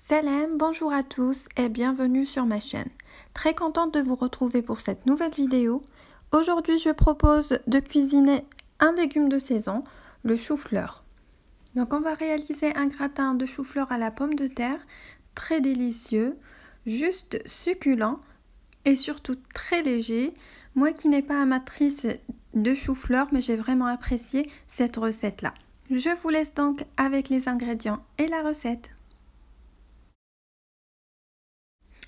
Salam, bonjour à tous et bienvenue sur ma chaîne. Très contente de vous retrouver pour cette nouvelle vidéo. Aujourd'hui, je propose de cuisiner un légume de saison, le chou-fleur. Donc on va réaliser un gratin de chou-fleur à la pomme de terre, très délicieux, juste succulent et surtout très léger. Moi qui n'ai pas amatrice de chou-fleur, mais j'ai vraiment apprécié cette recette-là. Je vous laisse donc avec les ingrédients et la recette.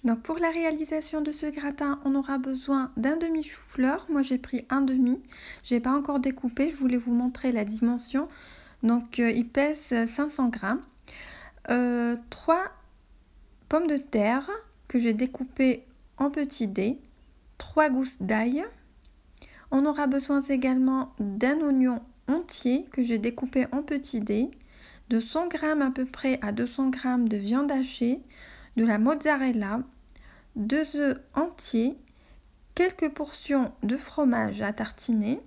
Donc pour la réalisation de ce gratin, on aura besoin d'un demi chou-fleur. Moi j'ai pris un demi. J'ai pas encore découpé, je voulais vous montrer la dimension. Donc il pèse 500 grammes. 3 pommes de terre que j'ai découpées en petits dés. 3 gousses d'ail. On aura besoin également d'un oignon entier que j'ai découpé en petits dés. De 100 grammes à peu près à 200 grammes de viande hachée. De la mozzarella. 2 œufs entiers, quelques portions de fromage à tartiner,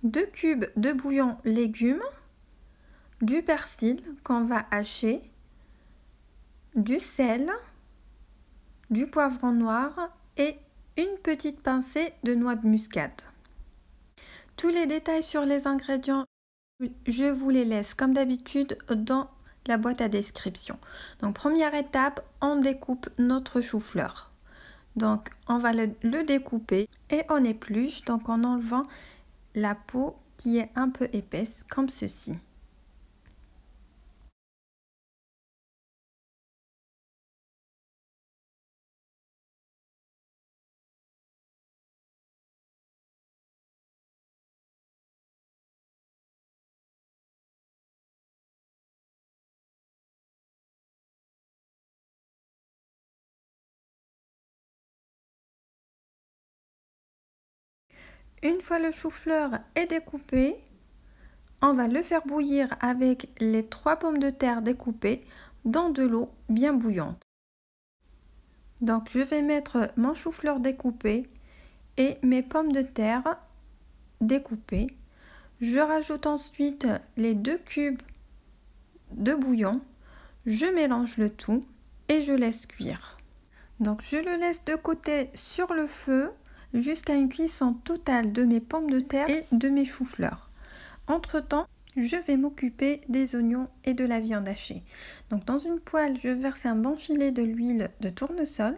2 cubes de bouillon légumes, du persil qu'on va hacher, du sel, du poivron noir et une petite pincée de noix de muscade. Tous les détails sur les ingrédients, je vous les laisse comme d'habitude dans la boîte à description. Donc première étape, on découpe notre chou-fleur. Donc on va le découper et on épluche, donc en enlevant la peau qui est un peu épaisse comme ceci. Une fois le chou-fleur est découpé, on va le faire bouillir avec les 3 pommes de terre découpées dans de l'eau bien bouillante. Donc je vais mettre mon chou-fleur découpé et mes pommes de terre découpées. Je rajoute ensuite les 2 cubes de bouillon. Je mélange le tout et je laisse cuire. Donc je le laisse de côté sur le feu jusqu'à une cuisson totale de mes pommes de terre et de mes choux-fleurs. Entre-temps, je vais m'occuper des oignons et de la viande hachée. Donc dans une poêle, je verse un bon filet de l'huile de tournesol.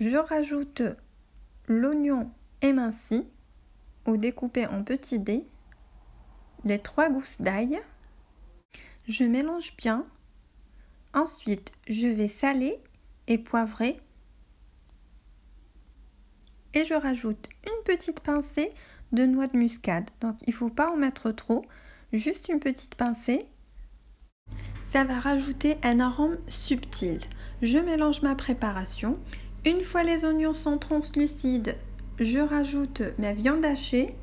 Je rajoute l'oignon éminci ou découpé en petits dés, les 3 gousses d'ail. Je mélange bien. Ensuite, je vais saler et poivrer. Et je rajoute une petite pincée de noix de muscade. Donc il ne faut pas en mettre trop, juste une petite pincée. Ça va rajouter un arôme subtil. Je mélange ma préparation. Une fois les oignons sont translucides, je rajoute ma viande hachée.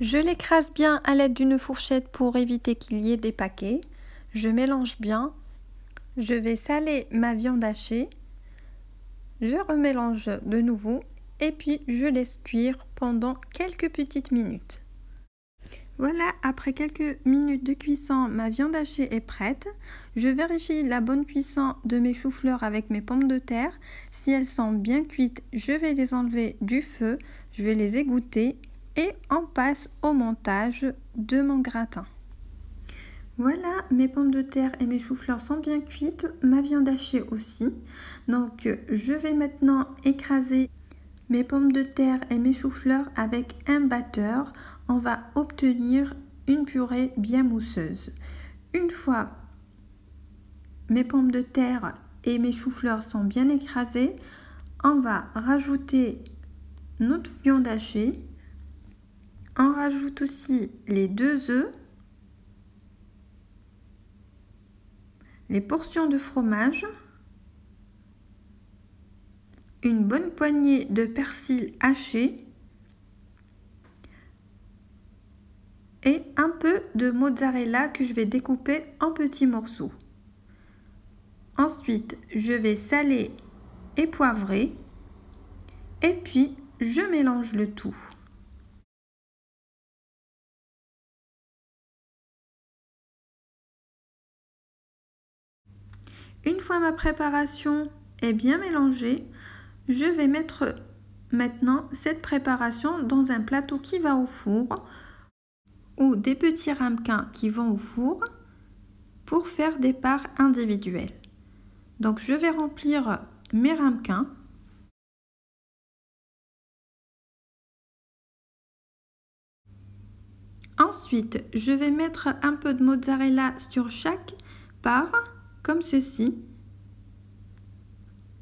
Je l'écrase bien à l'aide d'une fourchette pour éviter qu'il y ait des paquets. Je mélange bien. Je vais saler ma viande hachée. Je remélange de nouveau. Et puis je laisse cuire pendant quelques petites minutes. Voilà, après quelques minutes de cuisson, ma viande hachée est prête. Je vérifie la bonne cuisson de mes choux-fleurs avec mes pommes de terre. Si elles sont bien cuites, je vais les enlever du feu, je vais les égoutter et on passe au montage de mon gratin. Voilà, mes pommes de terre et mes choux-fleurs sont bien cuites, ma viande hachée aussi. Donc je vais maintenant écraser mes pommes de terre et mes choux-fleurs avec un batteur. On va obtenir une purée bien mousseuse. Une fois mes pommes de terre et mes choux-fleurs sont bien écrasés, on va rajouter notre viande hachée. On rajoute aussi les 2 œufs, les portions de fromage, une bonne poignée de persil haché et un peu de mozzarella que je vais découper en petits morceaux. Ensuite, je vais saler et poivrer et puis je mélange le tout. une fois ma préparation est bien mélangée, je vais mettre maintenant cette préparation dans un plateau qui va au four ou des petits ramequins qui vont au four pour faire des parts individuelles. Donc je vais remplir mes ramequins. Ensuite, je vais mettre un peu de mozzarella sur chaque part, comme ceci.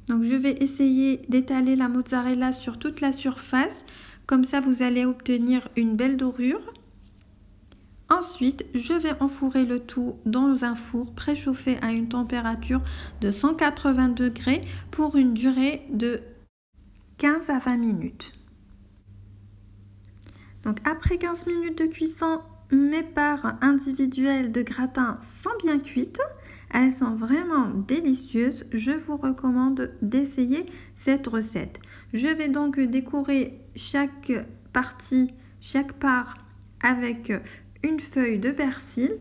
Donc je vais essayer d'étaler la mozzarella sur toute la surface, comme ça vous allez obtenir une belle dorure. Ensuite, je vais enfourrer le tout dans un four préchauffé à une température de 180 degrés pour une durée de 15 à 20 minutes. Donc après 15 minutes de cuisson, mes parts individuelles de gratin sont bien cuites. Elles sont vraiment délicieuses. Je vous recommande d'essayer cette recette. Je vais donc décorer chaque partie, chaque part avec une feuille de persil.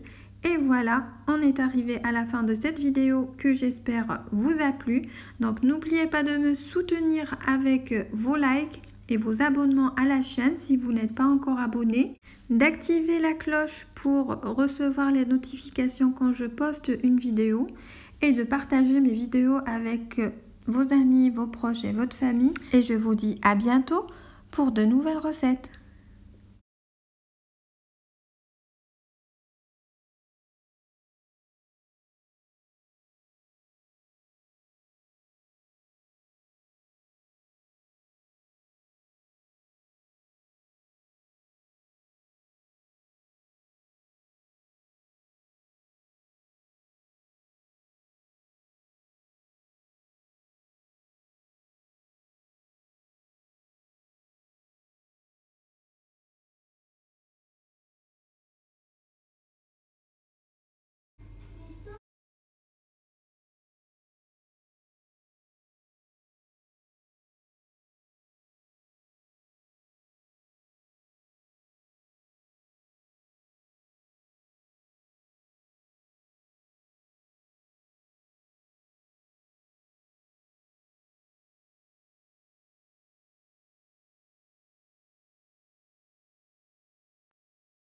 Et voilà, on est arrivé à la fin de cette vidéo que j'espère vous a plu. Donc n'oubliez pas de me soutenir avec vos likes et vos abonnements à la chaîne si vous n'êtes pas encore abonné, d'activer la cloche pour recevoir les notifications quand je poste une vidéo et de partager mes vidéos avec vos amis, vos proches et votre famille. Et je vous dis à bientôt pour de nouvelles recettes.